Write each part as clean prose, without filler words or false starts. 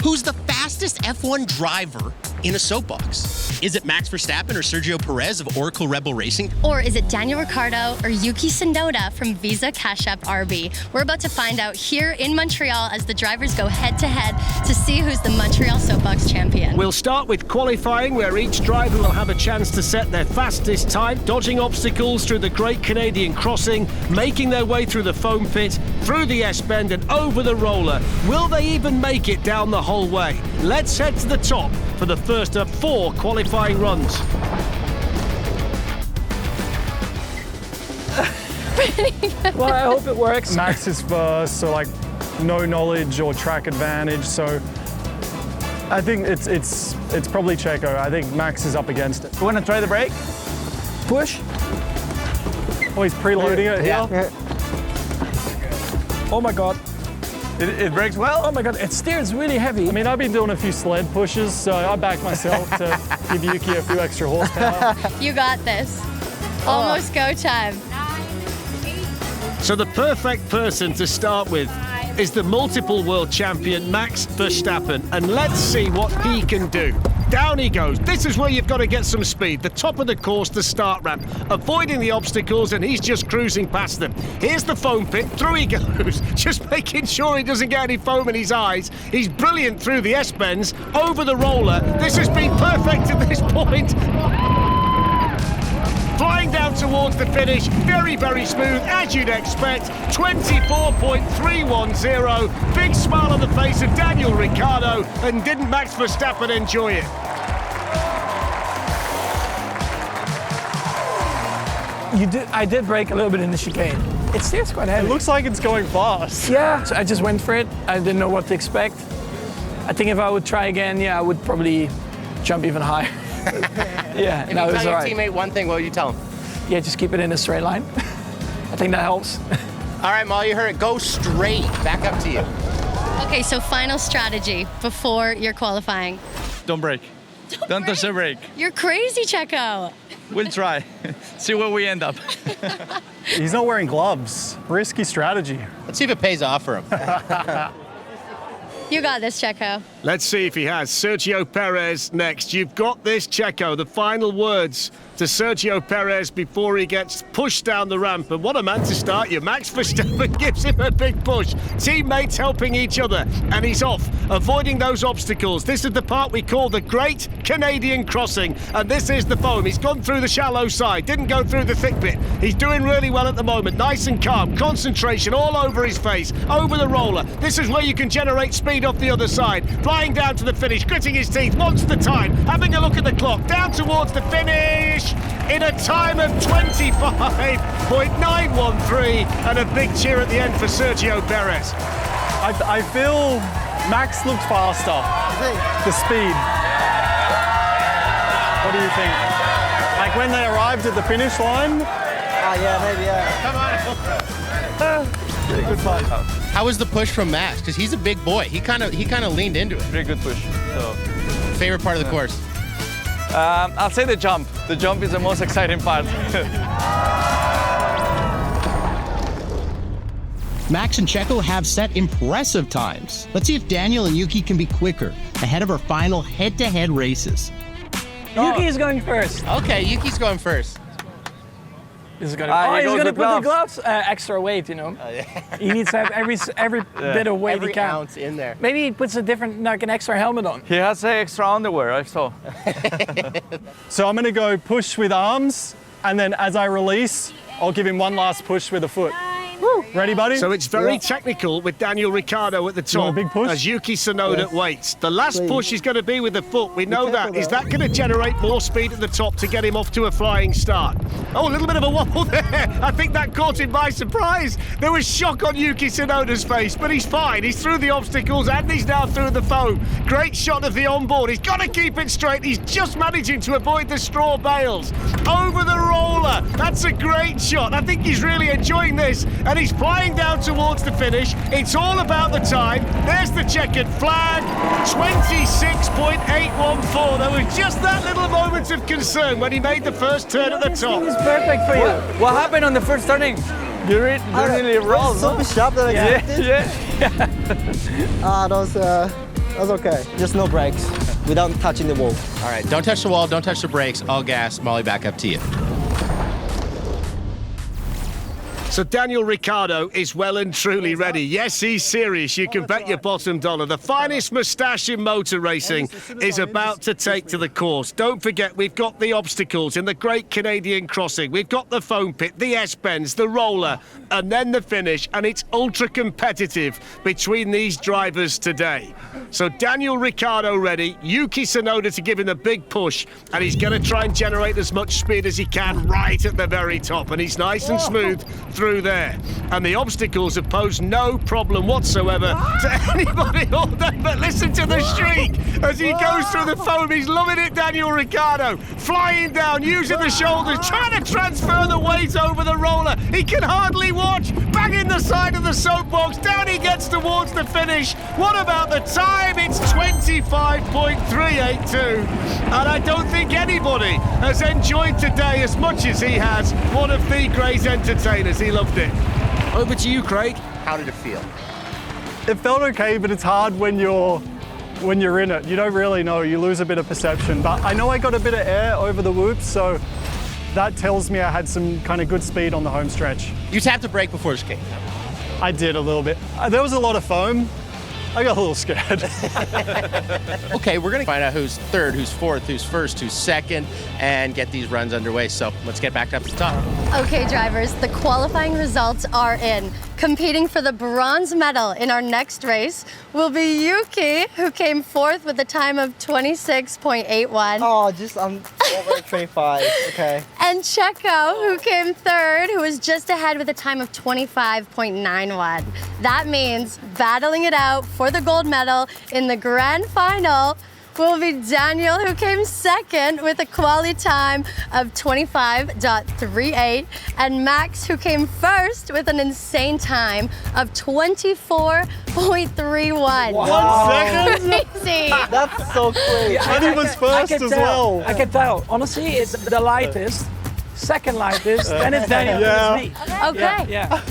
Who's the fastest F1 driver in a soapbox? Is it Max Verstappen or Sergio Perez of Oracle Rebel Racing? Or is it Daniel Ricciardo or Yuki Tsunoda from Visa Cash App RB? We're about to find out here in Montreal as the drivers go head-to-head to see who's the Montreal Soapbox champion. We'll start with qualifying, where each driver will have a chance to set their fastest time, dodging obstacles through the Great Canadian Crossing, making their way through the foam pit, through the S-bend and over the roller. Will they even make it down the whole way? Let's head to the top for the first of 4 qualifying runs. Well, I hope it works. Max is first, so like no knowledge or track advantage. So I think it's probably Checo. I think Max is up against it. You want to try the brake? Push. Oh, he's preloading it here. Yeah. Oh my God. It brakes well. Oh my God, it steers really heavy. I mean, I've been doing a few sled pushes, so I backed myself to give Yuki a few extra horsepower. You got this. Almost go time. So the perfect person to start with is the multiple world champion Max Verstappen, and let's see what he can do. Down he goes. This is where you've got to get some speed. The top of the course, the start ramp, avoiding the obstacles, and he's just cruising past them. Here's the foam pit. Through he goes, just making sure he doesn't get any foam in his eyes. He's brilliant through the S-bends, over the roller. This has been perfect at this point. Flying down towards the finish, very, very smooth, as you'd expect. 24.310. Big smile on the face of Daniel Ricciardo, and didn't Max Verstappen enjoy it? I did brake a little bit in the chicane. It steers quite heavy. It looks like it's going fast. Yeah, so I just went for it. I didn't know what to expect. I think if I would try again, yeah, I would probably jump even higher. Yeah, If no, you it was tell your all right. teammate one thing, what would you tell him? Yeah, just keep it in a straight line. I think that helps. All right, Molly, you heard it. Go straight. Back up to you. Okay, so final strategy before you're qualifying. Don't brake. Don't touch the brake. You're crazy, Checo. We'll try. See where we end up. He's not wearing gloves. Risky strategy. Let's see if it pays off for him. You got this, Checo. Let's see if he has. Sergio Perez next. You've got this, Checo. The final words to Sergio Perez before he gets pushed down the ramp. And what a man to start you. Max Verstappen gives him a big push. Teammates helping each other. And he's off, avoiding those obstacles. This is the part we call the Great Canadian Crossing. And this is the foam. He's gone through the shallow side. Didn't go through the thick bit. He's doing really well at the moment. Nice and calm. Concentration all over his face. Over the roller. This is where you can generate speed off the other side. Flying down to the finish. Gritting his teeth. Wants the time. Having a look at the clock. Down towards the finish. In a time of 25.913, and a big cheer at the end for Sergio Perez. I feel Max looked faster. The speed. What do you think? Like when they arrived at the finish line? Yeah, maybe, yeah. Come on. Pretty good fight. How was the push from Max? Because he's a big boy. He kind of leaned into it. Pretty good push. So, Favorite part of the course? I'll say the jump. The jump is the most exciting part. Max and Checo have set impressive times. Let's see if Daniel and Yuki can be quicker ahead of our final head-to-head races. Yuki is going first. Okay, Yuki's going first. He's gonna put the gloves. Extra weight, you know. Oh, yeah. He needs to have every bit of weight Every he can. ounce in there. Maybe he puts a different, like an extra helmet on. He has extra underwear, I saw. So I'm going to go push with arms, and then as I release, I'll give him one last push with a foot. Woo. Ready, buddy? So it's very technical with Daniel Ricciardo at the top, a big push? as Yuki Tsunoda waits. The last push is going to be with the foot. We know that. Is that going to generate more speed at the top to get him off to a flying start? Oh, a little bit of a wobble there. I think that caught him by surprise. There was shock on Yuki Tsunoda's face, but he's fine. He's through the obstacles and he's now through the foam. Great shot of the onboard. He's got to keep it straight. He's just managing to avoid the straw bales. Over the roller. That's a great shot. I think he's really enjoying this, and he's flying down towards the finish. It's all about the time. There's the checkered flag. 26.814. There was just that little moment of concern when he made the first turn at the top. It's perfect for you. What happened on the first turning? You really rolled, So no? sharp that I Yeah. That was That's okay. Just no brakes without touching the wall. All right, don't touch the wall, don't touch the brakes, all gas. Molly, back up to you. So Daniel Ricciardo is well and truly ready. Yes, he's serious. You can bet your bottom dollar. The finest moustache in motor racing is about to take to the course. Don't forget, we've got the obstacles in the Great Canadian Crossing. We've got the foam pit, the S-bends, the roller, and then the finish. And it's ultra competitive between these drivers today. So Daniel Ricciardo ready, Yuki Tsunoda to give him a big push, and he's going to try and generate as much speed as he can right at the very top. And he's nice and smooth through there. And the obstacles have posed no problem whatsoever to anybody all day. But listen to the shriek as he goes through the foam. He's loving it, Daniel Ricciardo. Flying down, using the shoulders, trying to transfer the weight over the roller. He can hardly watch. Banging the side of the soapbox. Down he gets towards the finish. What about the time? It's 25.382. And I don't think anybody has enjoyed today as much as he has. One of the great entertainers. He loved it. Over to you, Craig. How did it feel? It felt okay, but it's hard when you're in it. You don't really know. You lose a bit of perception. But I know I got a bit of air over the whoops, so that tells me I had some kind of good speed on the home stretch. You tapped the brake before the chicane. I did a little bit. There was a lot of foam. I got a little scared. Okay, we're going to find out who's third, who's fourth, who's first, who's second, and get these runs underway. So let's get back up to the top. Okay, drivers, the qualifying results are in. Competing for the bronze medal in our next race will be Yuki, who came fourth with a time of 26.81. Oh, I'm over 25. Okay. And Checo, who came third, who was just ahead with a time of 25.91. That means battling it out for the gold medal in the grand final will be Daniel, who came second with a quali time of 25.38, and Max, who came first with an insane time of 24.31. Wow. 1 second? Crazy. That's so crazy. And he was first as well. I can tell. Honestly, it's the lightest, second lightest, then it's Daniel, then it's me. Okay. Yeah.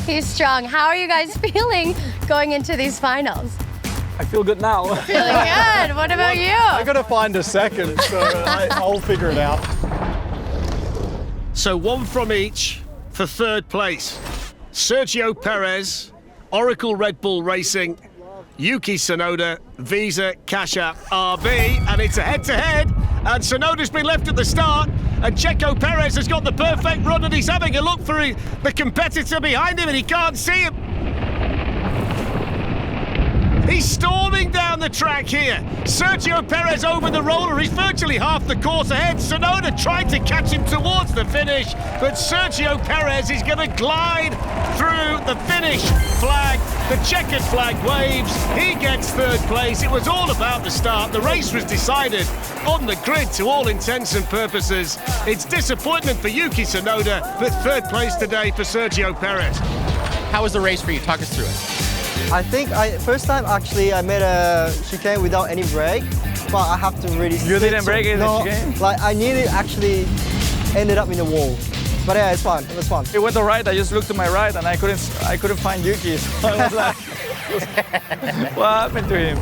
He's strong. How are you guys feeling going into these finals? I feel good now. Feeling good. What about you? I got to find a second, so I'll figure it out. So one from each for third place. Sergio Perez, Oracle Red Bull Racing, Yuki Tsunoda, Visa Cash App RB, and it's a head-to-head. And Tsunoda's been left at the start, and Checo Perez has got the perfect run, and he's having a look for the competitor behind him, and he can't see him. He's storming down the track here. Sergio Perez over the roller. He's virtually half the course ahead. Tsunoda tried to catch him towards the finish, but Sergio Perez is going to glide through the finish flag. The checkered flag waves. He gets third place. It was all about the start. The race was decided on the grid to all intents and purposes. It's disappointment for Yuki Tsunoda, but third place today for Sergio Perez. How was the race for you? Talk us through it. I think first time actually I made a chicane without any brake, but I have to really. You didn't brake in the chicane? Like I nearly actually ended up in the wall. But yeah, it's fun. It was fun. It went all right. I just looked to my right and I couldn't find Yuki. So I was like, what happened to him?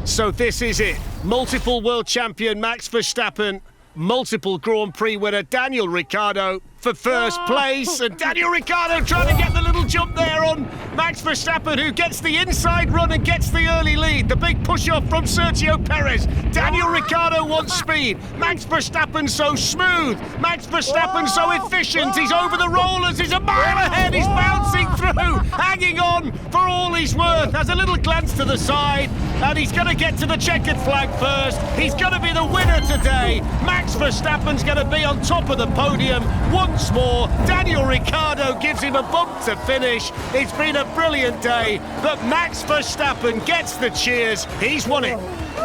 So this is it. Multiple world champion Max Verstappen, multiple Grand Prix winner Daniel Ricciardo for first place, and Daniel Ricciardo trying to get the little jump there on Max Verstappen, who gets the inside run and gets the early lead. The big push-off from Sergio Perez. Daniel Ricciardo wants speed. Max Verstappen so smooth. Max Verstappen so efficient. He's over the rollers. He's a mile ahead. He's bouncing through, hanging on for all he's worth. Has a little glance to the side, and he's going to get to the checkered flag first. He's going to be the winner today. Max Verstappen's going to be on top of the podium once more. Daniel Ricciardo gives him a bump to finish. It's been a brilliant day, but Max Verstappen gets the cheers. He's won it.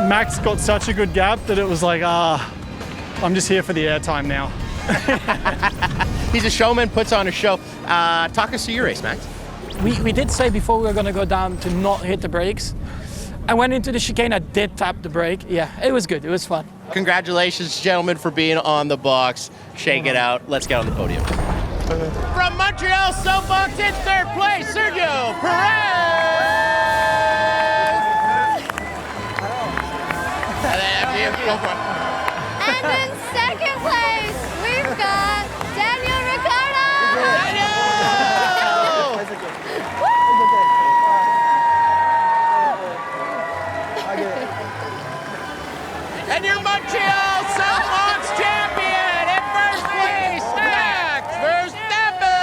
Max got such a good gap that it was like, I'm just here for the airtime now. He's a showman, puts on a show. Talk us through your race, Max. We did say before we were going to go down to not hit the brakes. I went into the chicane, I did tap the brake. Yeah, it was good, it was fun. Congratulations, gentlemen, for being on the box. Shake it out. Let's get on the podium. From Montreal, Soapbox in third place, Sergio Perez! See you. Go for it. And in second place, we've got Daniel Ricciardo. And your Montreal Soapbox champion in first place, Max Verstappen!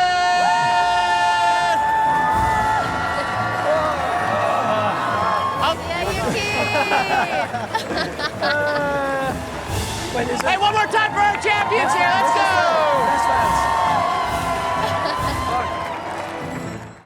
Yeah, Yuki. Hey, one more time for our champions here. Let's go.